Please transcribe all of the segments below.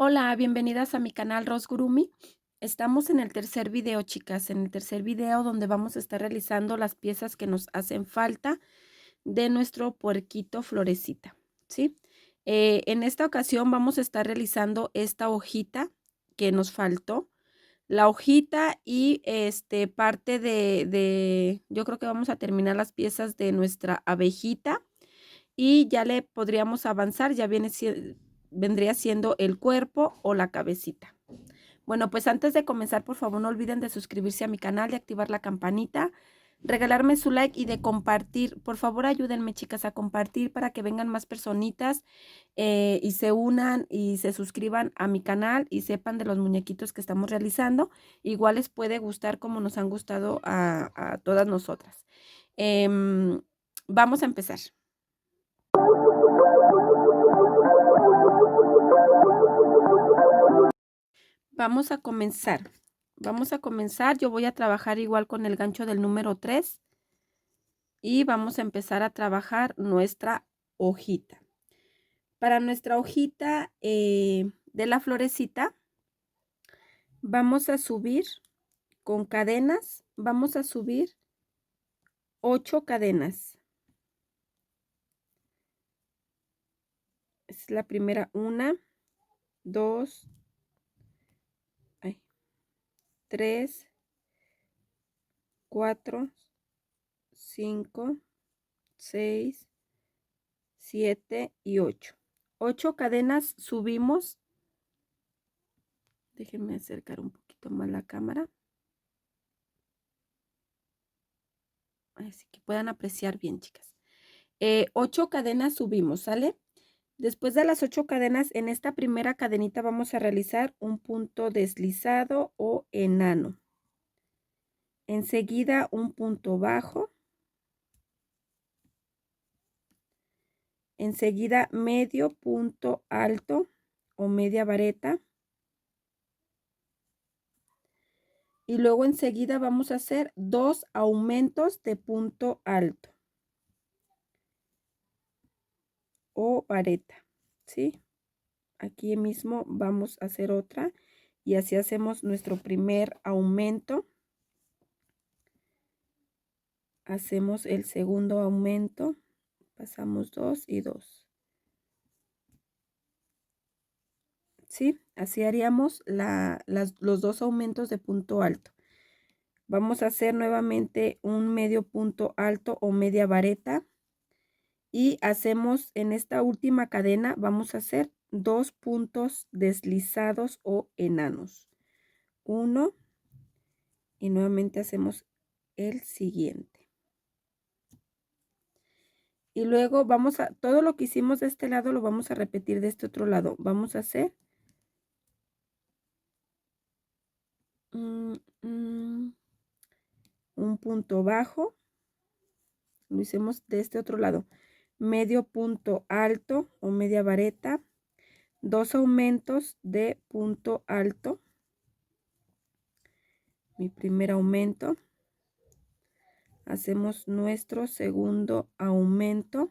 Hola, bienvenidas a mi canal Rosgurumi. Estamos en el tercer video, chicas, en el tercer video donde vamos a estar realizando las piezas que nos hacen falta de nuestro puerquito florecita, ¿sí? En esta ocasión vamos a estar realizando esta hojita que nos faltó, la hojita y parte yo creo que vamos a terminar las piezas de nuestra abejita y ya le podríamos avanzar, ya vendría siendo el cuerpo o la cabecita. Bueno, pues antes de comenzar, por favor, no olviden de suscribirse a mi canal, de activar la campanita, regalarme su like y de compartir. Por favor, ayúdenme, chicas, a compartir para que vengan más personitas y se unan y se suscriban a mi canal y sepan de los muñequitos que estamos realizando. Igual les puede gustar como nos han gustado a todas nosotras. Vamos a empezar. Vamos a comenzar. Yo voy a trabajar igual con el gancho del número 3 y vamos a empezar a trabajar nuestra hojita. Para nuestra hojita de la florecita, vamos a subir con cadenas, vamos a subir 8 cadenas. Es la primera, 1, 2, 3, 4, 5, 6, 7 y 8. 8 cadenas subimos. Déjenme acercar un poquito más la cámara. Así que puedan apreciar bien, chicas. 8 cadenas subimos, ¿sale? Después de las 8 cadenas, en esta primera cadenita vamos a realizar un punto deslizado o enano. Enseguida un punto bajo. Enseguida medio punto alto o media vareta. Y luego enseguida vamos a hacer 2 aumentos de punto alto o vareta, ¿sí? Aquí mismo vamos a hacer otra y así hacemos nuestro primer aumento. Hacemos el segundo aumento, pasamos 2 y 2. ¿Sí? Así haríamos los 2 aumentos de punto alto. Vamos a hacer nuevamente un medio punto alto o media vareta y hacemos en esta última cadena, vamos a hacer 2 puntos deslizados o enanos. 1 y nuevamente hacemos el siguiente. Y luego vamos a, todo lo que hicimos de este lado lo vamos a repetir de este otro lado. Vamos a hacer un punto bajo. Lo hicimos de este otro lado. Medio punto alto o media vareta. 2 aumentos de punto alto. Mi primer aumento. Hacemos nuestro segundo aumento.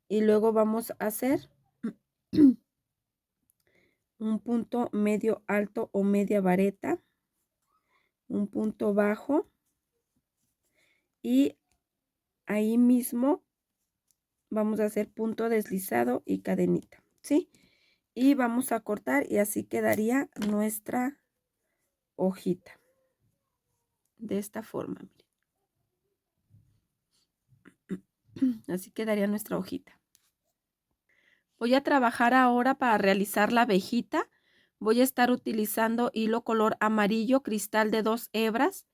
Y luego vamos a hacer un punto medio alto o media vareta, un punto bajo y ahí mismo vamos a hacer punto deslizado y cadenita, ¿sí? Y vamos a cortar y así quedaría nuestra hojita. De esta forma, miren. Así quedaría nuestra hojita. Voy a trabajar ahora para realizar la abejita. Voy a estar utilizando hilo color amarillo, cristal de 2 hebras.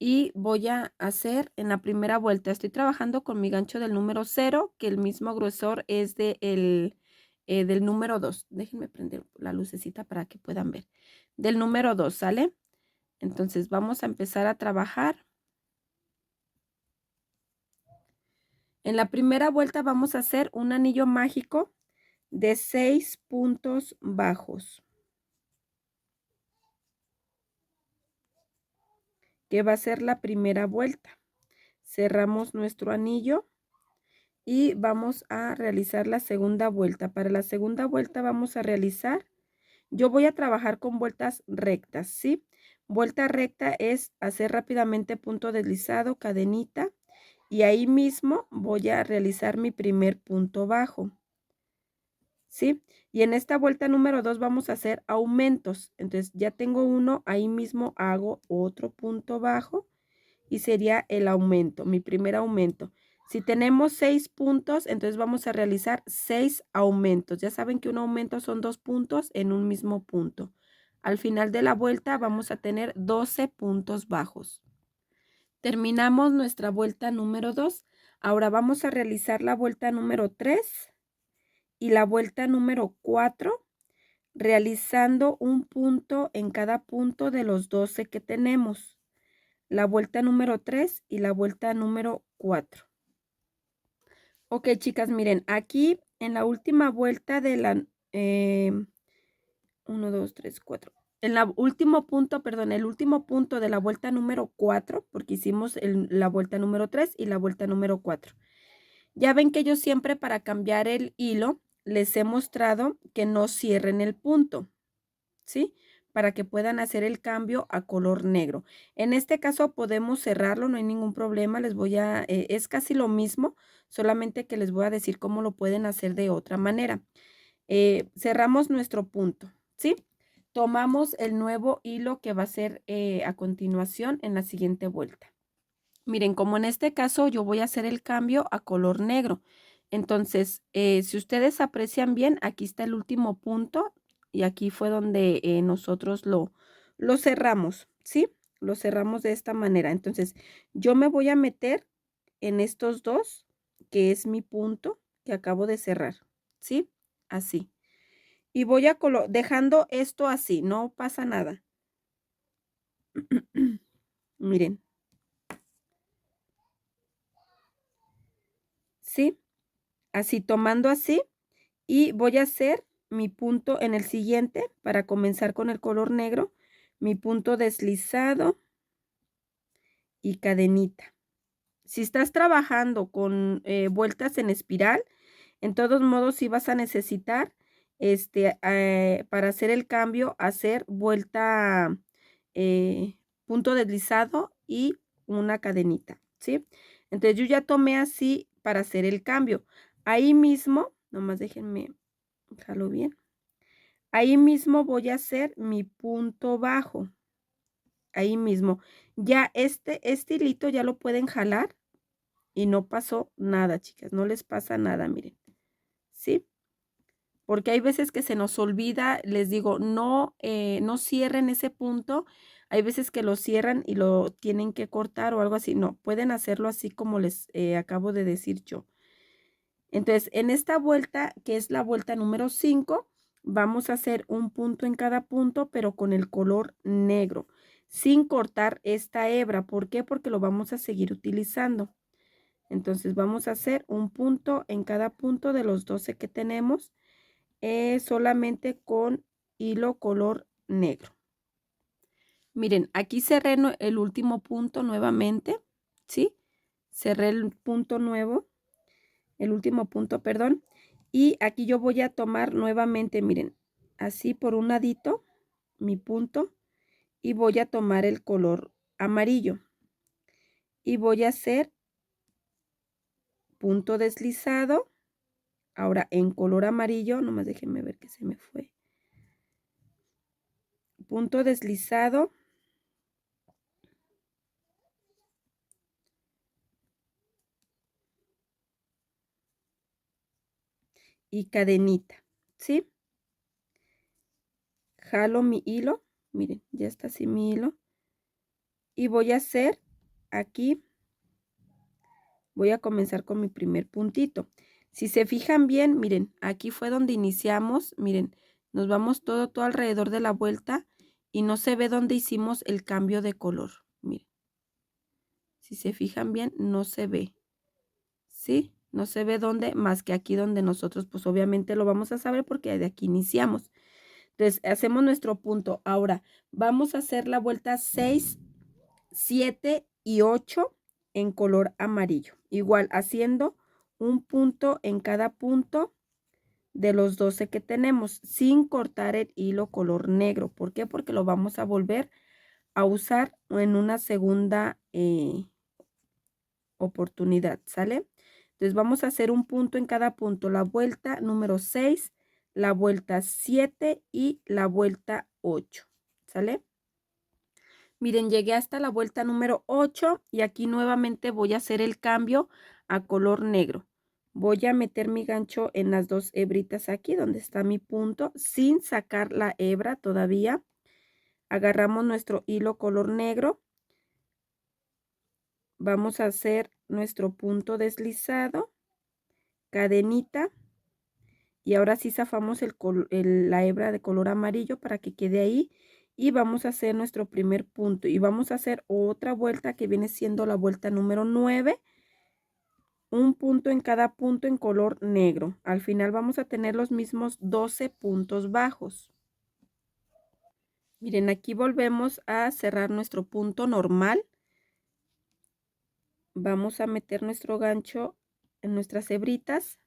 Y voy a hacer en la primera vuelta, estoy trabajando con mi gancho del número 0, que el mismo grosor es del número 2. Déjenme prender la lucecita para que puedan ver. Del número 2, ¿sale? Entonces vamos a empezar a trabajar. En la primera vuelta vamos a hacer un anillo mágico de 6 puntos bajos, que va a ser la primera vuelta. Cerramos nuestro anillo y vamos a realizar la segunda vuelta. Para la segunda vuelta vamos a realizar, yo voy a trabajar con vueltas rectas, ¿sí? Vuelta recta es hacer rápidamente punto deslizado, cadenita, y ahí mismo voy a realizar mi primer punto bajo, ¿sí? Y en esta vuelta número 2 vamos a hacer aumentos. Entonces ya tengo uno, ahí mismo hago otro punto bajo y sería el aumento, mi primer aumento. Si tenemos 6 puntos, entonces vamos a realizar 6 aumentos. Ya saben que un aumento son 2 puntos en un mismo punto. Al final de la vuelta vamos a tener 12 puntos bajos. Terminamos nuestra vuelta número 2. Ahora vamos a realizar la vuelta número 3 y la vuelta número 4, realizando un punto en cada punto de los 12 que tenemos. La vuelta número 3 y la vuelta número 4. Ok, chicas, miren, aquí en la última vuelta de la 1, 2, 3, 4. En la último punto, perdón, el último punto de la vuelta número 4, porque hicimos la vuelta número 3 y la vuelta número 4. Ya ven que yo siempre para cambiar el hilo les he mostrado que no cierren el punto, ¿sí? Para que puedan hacer el cambio a color negro. En este caso podemos cerrarlo, no hay ningún problema. Les voy a, es casi lo mismo, solamente que les voy a decir cómo lo pueden hacer de otra manera. Cerramos nuestro punto, ¿sí? Tomamos el nuevo hilo que va a ser a continuación en la siguiente vuelta. Miren, como en este caso yo voy a hacer el cambio a color negro. Entonces, si ustedes aprecian bien, aquí está el último punto y aquí fue donde nosotros lo cerramos, ¿sí? Lo cerramos de esta manera. Entonces, yo me voy a meter en estos dos, que es mi punto que acabo de cerrar, ¿sí? Así. Y voy a dejando esto así, no pasa nada. Miren. ¿Sí? Así, tomando así. Y voy a hacer mi punto en el siguiente para comenzar con el color negro. Mi punto deslizado y cadenita. Si estás trabajando con vueltas en espiral, en todos modos sí vas a necesitar para hacer el cambio, hacer vuelta, punto deslizado y una cadenita, ¿sí? Entonces yo ya tomé así para hacer el cambio. Ahí mismo, nomás déjenme, jalo bien. Ahí mismo voy a hacer mi punto bajo. Ahí mismo. Ya este hilito ya lo pueden jalar y no pasó nada, chicas. No les pasa nada, miren. ¿Sí? Porque hay veces que se nos olvida, les digo, no, no cierren ese punto. Hay veces que lo cierran y lo tienen que cortar o algo así. No, pueden hacerlo así como les acabo de decir yo. Entonces, en esta vuelta, que es la vuelta número 5, vamos a hacer un punto en cada punto, pero con el color negro, sin cortar esta hebra. ¿Por qué? Porque lo vamos a seguir utilizando. Entonces, vamos a hacer un punto en cada punto de los 12 que tenemos, solamente con hilo color negro. Miren, aquí cerré el último punto nuevamente, ¿sí? Cerré el punto nuevo. El último punto, perdón. Y aquí yo voy a tomar nuevamente, miren, así por un ladito, mi punto, y voy a tomar el color amarillo. Y voy a hacer punto deslizado. Ahora en color amarillo, nomás déjenme ver que se me fue. Punto deslizado. Y cadenita, ¿sí? Jalo mi hilo, miren, ya está así mi hilo. Y voy a hacer aquí, voy a comenzar con mi primer puntito. Si se fijan bien, miren, aquí fue donde iniciamos, miren, nos vamos todo alrededor de la vuelta y no se ve dónde hicimos el cambio de color, miren. Si se fijan bien, no se ve, ¿sí? No se ve dónde, más que aquí donde nosotros, pues obviamente lo vamos a saber porque de aquí iniciamos. Entonces, hacemos nuestro punto. Ahora, vamos a hacer la vuelta 6, 7 y 8 en color amarillo. Igual, haciendo un punto en cada punto de los 12 que tenemos, sin cortar el hilo color negro. ¿Por qué? Porque lo vamos a volver a usar en una segunda oportunidad, ¿sale? Entonces vamos a hacer un punto en cada punto, la vuelta número 6, la vuelta 7 y la vuelta 8, ¿sale? Miren, llegué hasta la vuelta número 8 y aquí nuevamente voy a hacer el cambio a color negro. Voy a meter mi gancho en las dos hebritas aquí donde está mi punto sin sacar la hebra todavía. Agarramos nuestro hilo color negro. Vamos a hacer nuestro punto deslizado, cadenita, y ahora sí zafamos la hebra de color amarillo para que quede ahí, y vamos a hacer nuestro primer punto y vamos a hacer otra vuelta que viene siendo la vuelta número 9, un punto en cada punto en color negro. Al final vamos a tener los mismos 12 puntos bajos. Miren, aquí volvemos a cerrar nuestro punto normal. Vamos a meter nuestro gancho en nuestras hebritas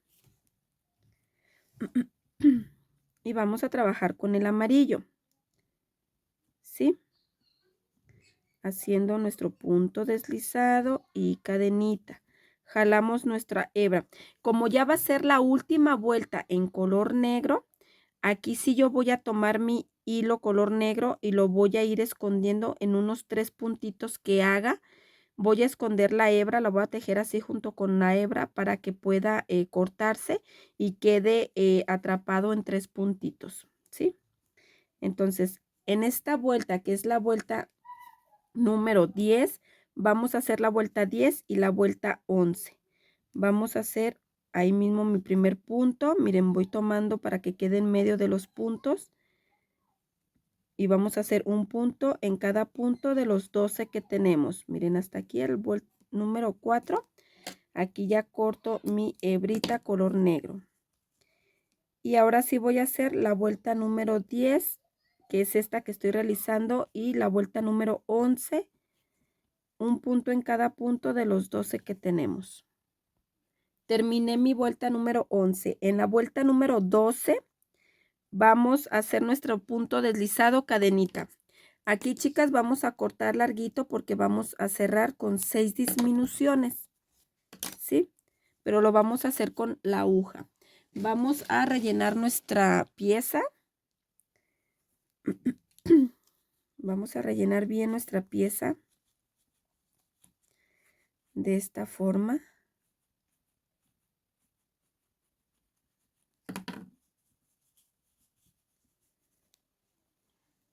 y vamos a trabajar con el amarillo, ¿sí? Haciendo nuestro punto deslizado y cadenita. Jalamos nuestra hebra. Como ya va a ser la última vuelta en color negro, aquí sí yo voy a tomar mi hilo color negro y lo voy a ir escondiendo en unos 3 puntitos que haga. Voy a esconder la hebra, la voy a tejer así junto con la hebra para que pueda cortarse y quede atrapado en 3 puntitos, ¿sí? Entonces, en esta vuelta, que es la vuelta número 10, vamos a hacer la vuelta 10 y la vuelta 11. Vamos a hacer ahí mismo mi primer punto. Miren, voy tomando para que quede en medio de los puntos. Y vamos a hacer un punto en cada punto de los 12 que tenemos. Miren, hasta aquí el número 4. Aquí ya corto mi hebrita color negro. Y ahora sí voy a hacer la vuelta número 10, que es esta que estoy realizando, y la vuelta número 11, un punto en cada punto de los 12 que tenemos. Terminé mi vuelta número 11. En la vuelta número 12 vamos a hacer nuestro punto deslizado, cadenita. Aquí, chicas, vamos a cortar larguito porque vamos a cerrar con 6 disminuciones, ¿sí? Pero lo vamos a hacer con la aguja. Vamos a rellenar nuestra pieza. Vamos a rellenar bien nuestra pieza de esta forma.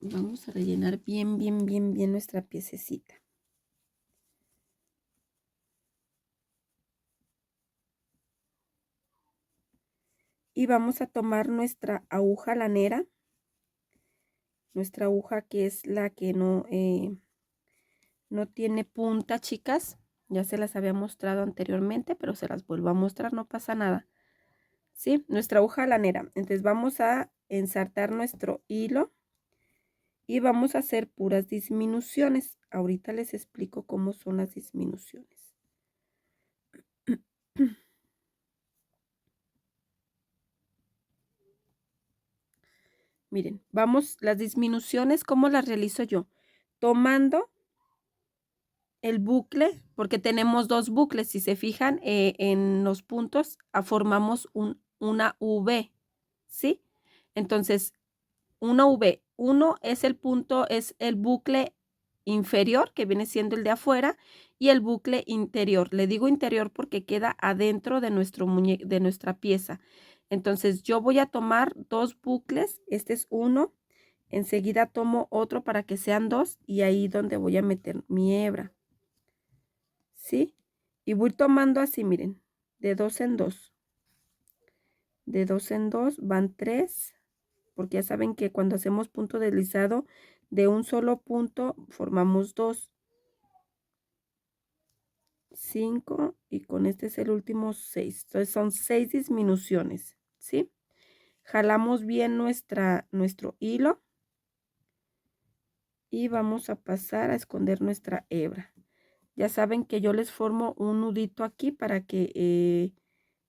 Vamos a rellenar bien nuestra piececita. Y vamos a tomar nuestra aguja lanera. Nuestra aguja que es la que no tiene punta, chicas. Ya se las había mostrado anteriormente, pero se las vuelvo a mostrar, no pasa nada. ¿Sí? Nuestra aguja lanera. Entonces vamos a ensartar nuestro hilo y vamos a hacer puras disminuciones. Ahorita les explico cómo son las disminuciones. Miren, vamos, las disminuciones, ¿cómo las realizo yo? Tomando el bucle, porque tenemos dos bucles, si se fijan en los puntos, formamos una V, ¿sí? Entonces, una V, uno es el punto, es el bucle inferior, que viene siendo el de afuera, y el bucle interior. Le digo interior porque queda adentro de de nuestra pieza. Entonces, yo voy a tomar dos bucles, este es uno, enseguida tomo otro para que sean dos, y ahí donde voy a meter mi hebra. ¿Sí? Y voy tomando así, miren, de dos en dos. De dos en dos van 3, porque ya saben que cuando hacemos punto deslizado de un solo punto formamos 2. 5 y con este es el último 6. Entonces son 6 disminuciones, ¿sí? Jalamos bien nuestro hilo y vamos a pasar a esconder nuestra hebra. Ya saben que yo les formo un nudito aquí para que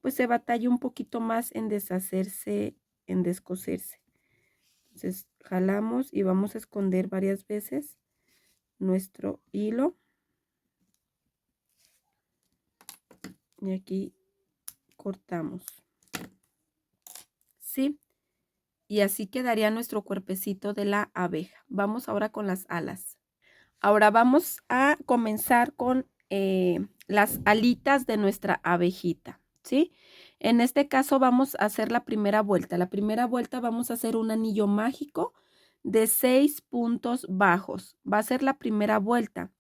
pues se batalla un poquito más en deshacerse, en descoserse. Entonces jalamos y vamos a esconder varias veces nuestro hilo. Y aquí cortamos. ¿Sí? Y así quedaría nuestro cuerpecito de la abeja. Vamos ahora con las alas. Ahora vamos a comenzar con las alitas de nuestra abejita, ¿sí? En este caso vamos a hacer la primera vuelta. La primera vuelta vamos a hacer un anillo mágico de 6 puntos bajos. Va a ser la primera vuelta.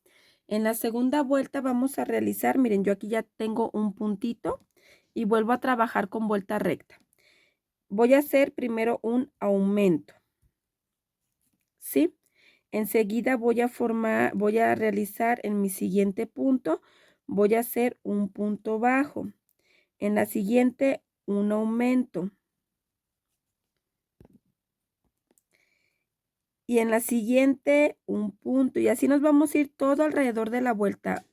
En la segunda vuelta vamos a realizar, miren, yo aquí ya tengo un puntito y vuelvo a trabajar con vuelta recta. Voy a hacer primero un aumento, ¿sí? Enseguida voy a realizar en mi siguiente punto, voy a hacer un punto bajo. En la siguiente, un aumento. Y en la siguiente, un punto. Y así nos vamos a ir todo alrededor de la vuelta.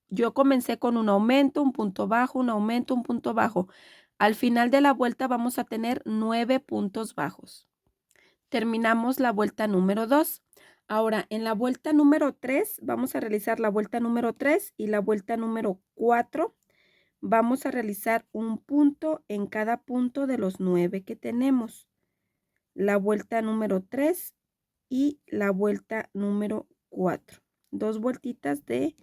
Yo comencé con un aumento, un punto bajo, un aumento, un punto bajo. Al final de la vuelta vamos a tener 9 puntos bajos. Terminamos la vuelta número 2. Ahora, en la vuelta número 3, vamos a realizar la vuelta número 3 y la vuelta número 4. Vamos a realizar un punto en cada punto de los 9 que tenemos. La vuelta número 3 y la vuelta número 4. Dos vueltitas de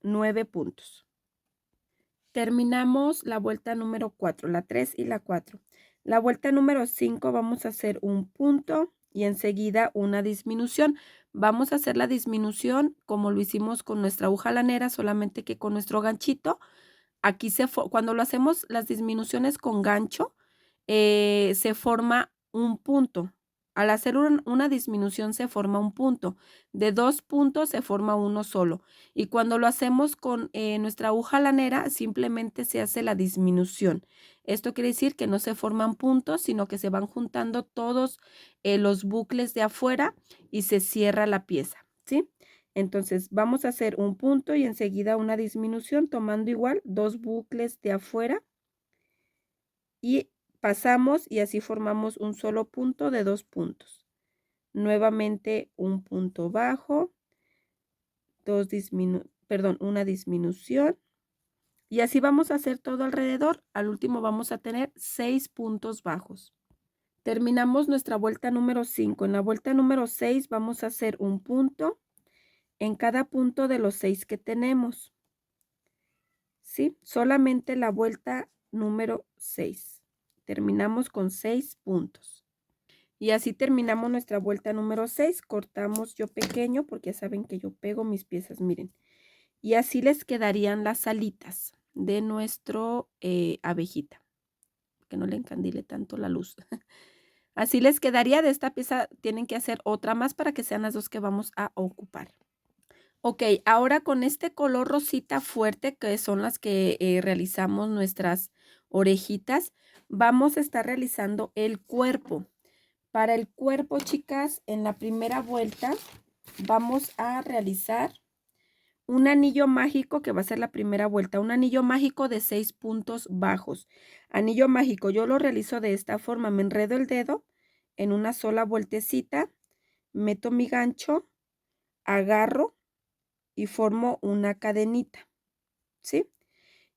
9 puntos. Terminamos la vuelta número 4, la 3 y la 4. La vuelta número 5 vamos a hacer un punto y enseguida una disminución. Vamos a hacer la disminución como lo hicimos con nuestra aguja lanera, solamente que con nuestro ganchito. Aquí cuando lo hacemos las disminuciones con gancho, se forma un punto. Al hacer una disminución se forma un punto. De 2 puntos se forma uno solo. Y cuando lo hacemos con nuestra aguja lanera, simplemente se hace la disminución. Esto quiere decir que no se forman puntos, sino que se van juntando todos los bucles de afuera y se cierra la pieza, ¿sí? Entonces vamos a hacer un punto y enseguida una disminución tomando igual 2 bucles de afuera y pasamos y así formamos un solo punto de 2 puntos. Nuevamente un punto bajo, una disminución y así vamos a hacer todo alrededor. Al último vamos a tener 6 puntos bajos. Terminamos nuestra vuelta número 5. En la vuelta número 6 vamos a hacer un punto en cada punto de los 6 que tenemos. ¿Sí? Solamente la vuelta número 6. Terminamos con 6 puntos. Y así terminamos nuestra vuelta número 6. Cortamos yo pequeño porque ya saben que yo pego mis piezas, miren. Y así les quedarían las alitas de nuestro abejita. Que no le encandile tanto la luz. Así les quedaría. De esta pieza tienen que hacer otra más para que sean las dos que vamos a ocupar. Ok, ahora con este color rosita fuerte, que son las que realizamos nuestras orejitas, vamos a estar realizando el cuerpo. Para el cuerpo, chicas, en la primera vuelta vamos a realizar un anillo mágico que va a ser la primera vuelta, un anillo mágico de 6 puntos bajos. Anillo mágico, yo lo realizo de esta forma, me enredo el dedo en una sola vueltecita, meto mi gancho, agarro y formo una cadenita, ¿sí?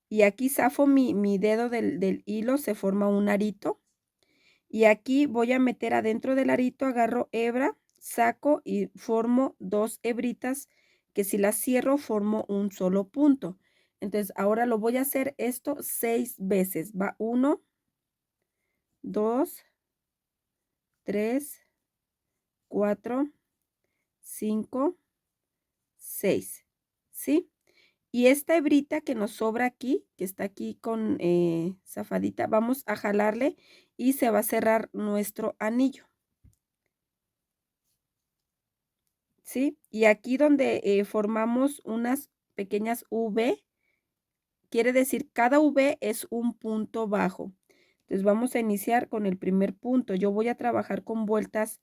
Y aquí zafo mi dedo del hilo, se forma un arito. Y aquí voy a meter adentro del arito, agarro hebra, saco y formo 2 hebritas que si las cierro formo un solo punto. Entonces ahora lo voy a hacer esto 6 veces. Va 1, 2, 3, 4, 5, 6, ¿sí? Y esta hebrita que nos sobra aquí, que está aquí con zafadita, vamos a jalarle y se va a cerrar nuestro anillo. ¿Sí? Y aquí donde formamos unas pequeñas V, quiere decir cada V es un punto bajo. Entonces vamos a iniciar con el primer punto. Yo voy a trabajar con vueltas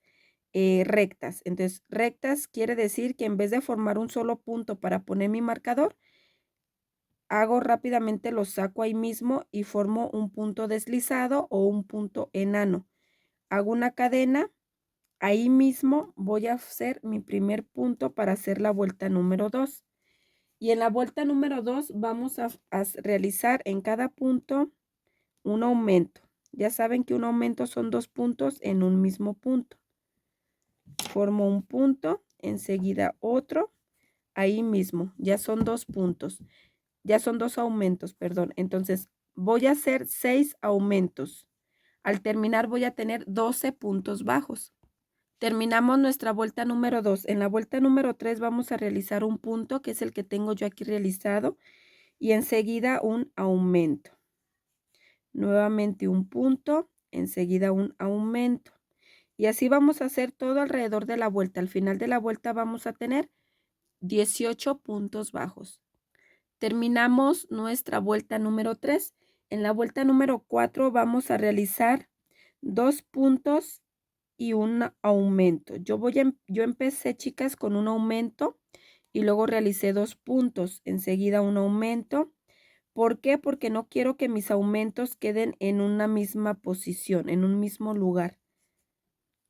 rectas. Entonces rectas quiere decir que en vez de formar un solo punto para poner mi marcador, hago rápidamente, lo saco ahí mismo y formo un punto deslizado o un punto enano. Hago una cadena, ahí mismo voy a hacer mi primer punto para hacer la vuelta número 2. Y en la vuelta número 2 vamos a realizar en cada punto un aumento. Ya saben que un aumento son 2 puntos en un mismo punto. Formo un punto, enseguida otro, ahí mismo, ya son 2 puntos. Ya son 2 aumentos, perdón. Entonces, voy a hacer 6 aumentos. Al terminar voy a tener 12 puntos bajos. Terminamos nuestra vuelta número 2. En la vuelta número 3 vamos a realizar un punto, que es el que tengo yo aquí realizado, y enseguida un aumento. Nuevamente un punto, enseguida un aumento. Y así vamos a hacer todo alrededor de la vuelta. Al final de la vuelta vamos a tener 18 puntos bajos. Terminamos nuestra vuelta número 3. En la vuelta número 4 vamos a realizar 2 puntos y un aumento. Yo empecé, chicas, con un aumento y luego realicé 2 puntos. Enseguida un aumento. ¿Por qué? Porque no quiero que mis aumentos queden en una misma posición, en un mismo lugar.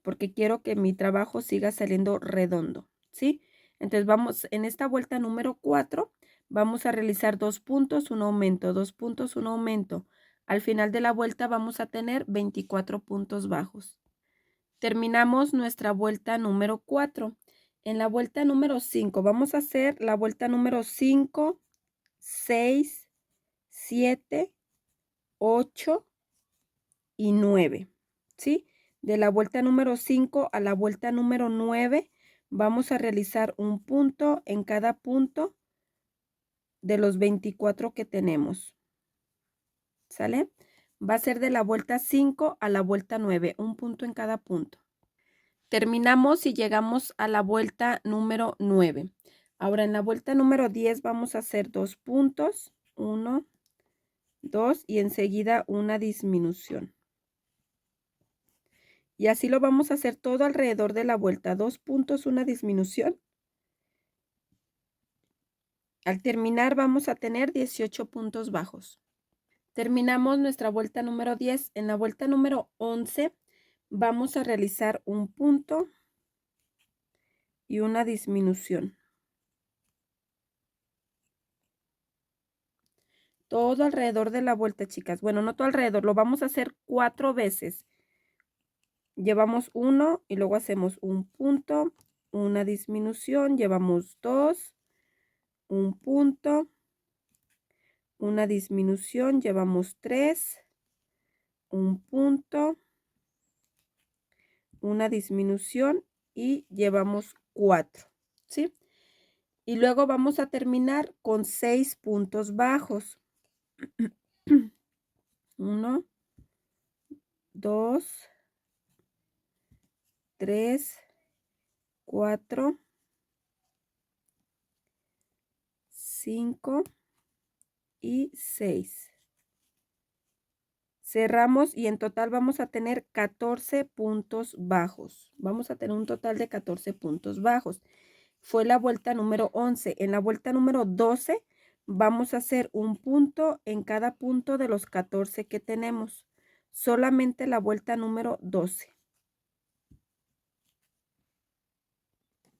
Porque quiero que mi trabajo siga saliendo redondo, ¿sí? Entonces vamos, en esta vuelta número 4, vamos a realizar 2 puntos, un aumento, 2 puntos, un aumento. Al final de la vuelta vamos a tener 24 puntos bajos. Terminamos nuestra vuelta número 4. En la vuelta número 5 vamos a hacer la vuelta número 5, 6, 7, 8 y 9, ¿sí? De la vuelta número 5 a la vuelta número 9 vamos a realizar un punto en cada punto de los 24 que tenemos. ¿Sale? Va a ser de la vuelta 5 a la vuelta 9, un punto en cada punto. Terminamos y llegamos a la vuelta número 9. Ahora en la vuelta número 10 vamos a hacer 2 puntos, 1, 2 y enseguida una disminución. Y así lo vamos a hacer todo alrededor de la vuelta. 2 puntos, una disminución. Al terminar vamos a tener 18 puntos bajos. Terminamos nuestra vuelta número 10. En la vuelta número 11 vamos a realizar un punto y una disminución. Todo alrededor de la vuelta, chicas. Bueno, no todo alrededor, lo vamos a hacer 4 veces. Llevamos 1 y luego hacemos un punto, una disminución, llevamos 2, un punto, una disminución, llevamos 3, un punto, una disminución y llevamos 4, ¿sí? Y luego vamos a terminar con 6 puntos bajos. 1, 2, 3, 4, 5 y 6. Cerramos y en total vamos a tener 14 puntos bajos. Vamos a tener un total de 14 puntos bajos. Fue la vuelta número 11. En la vuelta número 12 vamos a hacer un punto en cada punto de los 14 que tenemos. Solamente la vuelta número 12.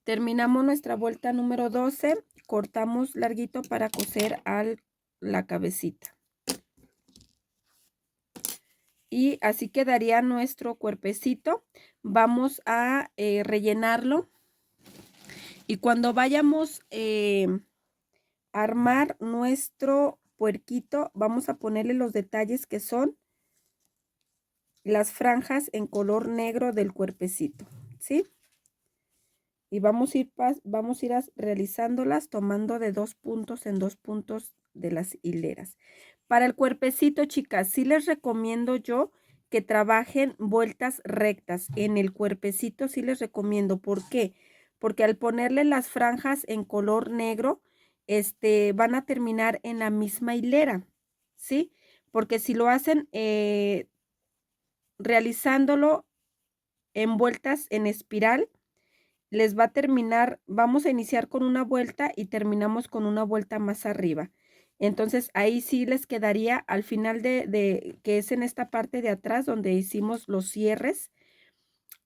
Terminamos nuestra vuelta número 12. Cortamos larguito para coser la cabecita. Y así quedaría nuestro cuerpecito. Vamos a rellenarlo. Y cuando vayamos a armar nuestro puerquito, vamos a ponerle los detalles que son las franjas en color negro del cuerpecito, ¿sí? Y vamos a ir realizándolas tomando de 2 puntos en 2 puntos de las hileras. Para el cuerpecito, chicas, sí les recomiendo yo que trabajen vueltas rectas. En el cuerpecito sí les recomiendo. ¿Por qué? Porque al ponerle las franjas en color negro, van a terminar en la misma hilera, ¿sí? Porque si lo hacen realizándolo en vueltas en espiral, les va a terminar, vamos a iniciar con una vuelta y terminamos con una vuelta más arriba. Entonces ahí sí les quedaría al final de que es en esta parte de atrás donde hicimos los cierres,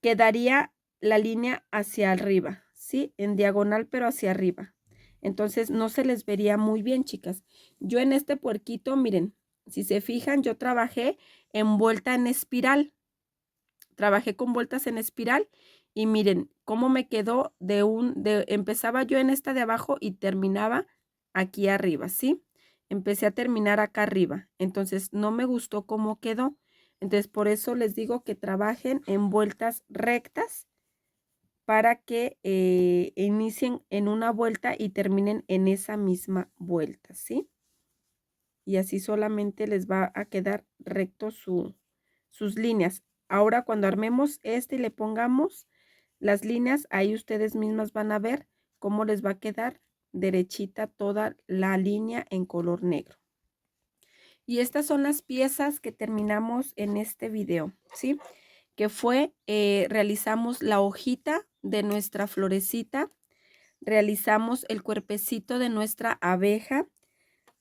quedaría la línea hacia arriba, ¿sí? En diagonal, pero hacia arriba. Entonces no se les vería muy bien, chicas. Yo en este puerquito, miren, si se fijan, yo trabajé envuelta en espiral. Trabajé con vueltas en espiral y miren cómo me quedó empezaba yo en esta de abajo y terminaba aquí arriba, ¿sí? Empecé a terminar acá arriba. Entonces no me gustó cómo quedó. Entonces por eso les digo que trabajen en vueltas rectas para que inicien en una vuelta y terminen en esa misma vuelta, ¿sí? Y así solamente les va a quedar recto sus líneas. Ahora cuando armemos este y le pongamos las líneas, ahí ustedes mismas van a ver cómo les va a quedar derechita toda la línea en color negro. Y estas son las piezas que terminamos en este video, ¿sí? Que fue, realizamos la hojita de nuestra florecita, realizamos el cuerpecito de nuestra abeja,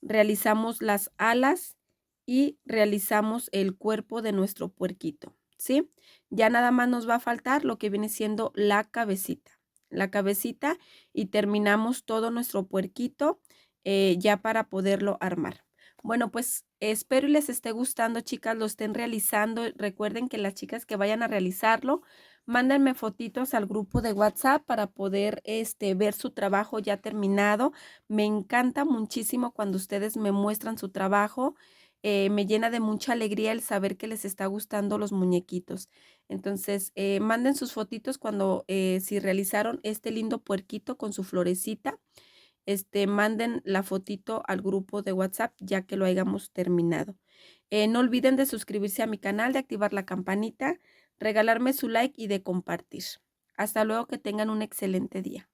realizamos las alas y realizamos el cuerpo de nuestro puerquito, ¿sí? Ya nada más nos va a faltar lo que viene siendo la cabecita y terminamos todo nuestro puerquito ya para poderlo armar. Bueno, pues espero y les esté gustando, chicas, lo estén realizando. Recuerden que las chicas que vayan a realizarlo, mándenme fotitos al grupo de WhatsApp para poder ver su trabajo ya terminado. Me encanta muchísimo cuando ustedes me muestran su trabajo. Me llena de mucha alegría el saber que les está gustando los muñequitos. Entonces, manden sus fotitos cuando si realizaron este lindo puerquito con su florecita. Manden la fotito al grupo de WhatsApp ya que lo hayamos terminado. No olviden de suscribirse a mi canal, de activar la campanita, regalarme su like y de compartir. Hasta luego, que tengan un excelente día.